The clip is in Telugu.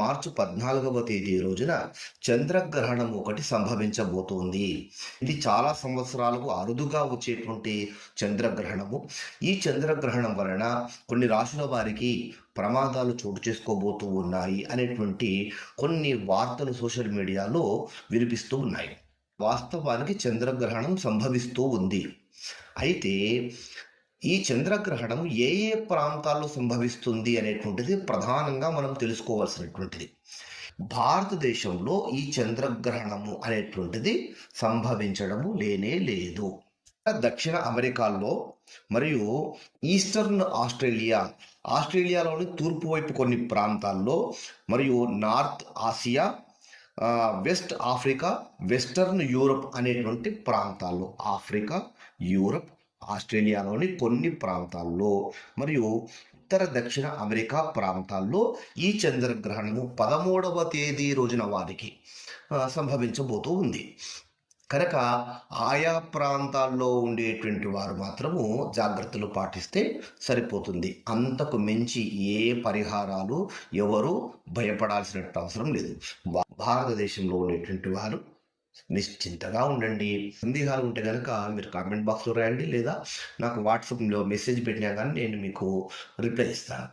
మార్చి 14వ తేదీ రోజున చంద్రగ్రహణం ఒకటి సంభవించబోతోంది. ఇది చాలా సంవత్సరాలకు అరుదుగా వచ్చేటువంటి చంద్రగ్రహణము. ఈ చంద్రగ్రహణం వలన కొన్ని రాశుల వారికి ప్రమాదాలు చోటు చేసుకోబోతూ ఉన్నాయి అనేటువంటి కొన్ని వార్తలు సోషల్ మీడియాలో వినిపిస్తూ ఉన్నాయి. వాస్తవానికి చంద్రగ్రహణం సంభవిస్తూ ఉంది. అయితే ఈ చంద్రగ్రహణం ఏ ఏ ప్రాంతాల్లో సంభవిస్తుంది అనేటువంటిది ప్రధానంగా మనం తెలుసుకోవాల్సినటువంటిది. భారతదేశంలో ఈ చంద్రగ్రహణము అనేటువంటిది సంభవించడము లేనే లేదు. దక్షిణ అమెరికాలో మరియు ఈస్టర్న్ ఆస్ట్రేలియాలోని తూర్పు వైపు కొన్ని ప్రాంతాల్లో మరియు north Asia, west Africa, western Europe అనేటువంటి ప్రాంతాల్లో, ఆఫ్రికా, యూరప్, ఆస్ట్రేలియాలోని కొన్ని ప్రాంతాల్లో మరియు ఉత్తర దక్షిణ అమెరికా ప్రాంతాల్లో ఈ చంద్రగ్రహణము 13వ తేదీ రోజున వారికి సంభవించబోతూ ఉంది. కనుక ఆయా ప్రాంతాల్లో ఉండేటువంటి వారు మాత్రము జాగ్రత్తలు పాటిస్తే సరిపోతుంది. అంతకు మించి ఏ పరిహారాలు ఎవరు భయపడాల్సిన అవసరం లేదు. భారతదేశంలో ఉండేటువంటి వారు నిశ్చింతగా ఉండండి. సందేహాలు ఉంటే కనుక మీరు కామెంట్ బాక్స్లో రాయండి, లేదా నాకు వాట్సాప్లో మెసేజ్ పెట్టినా కానీ నేను మీకు రిప్లై ఇస్తాను.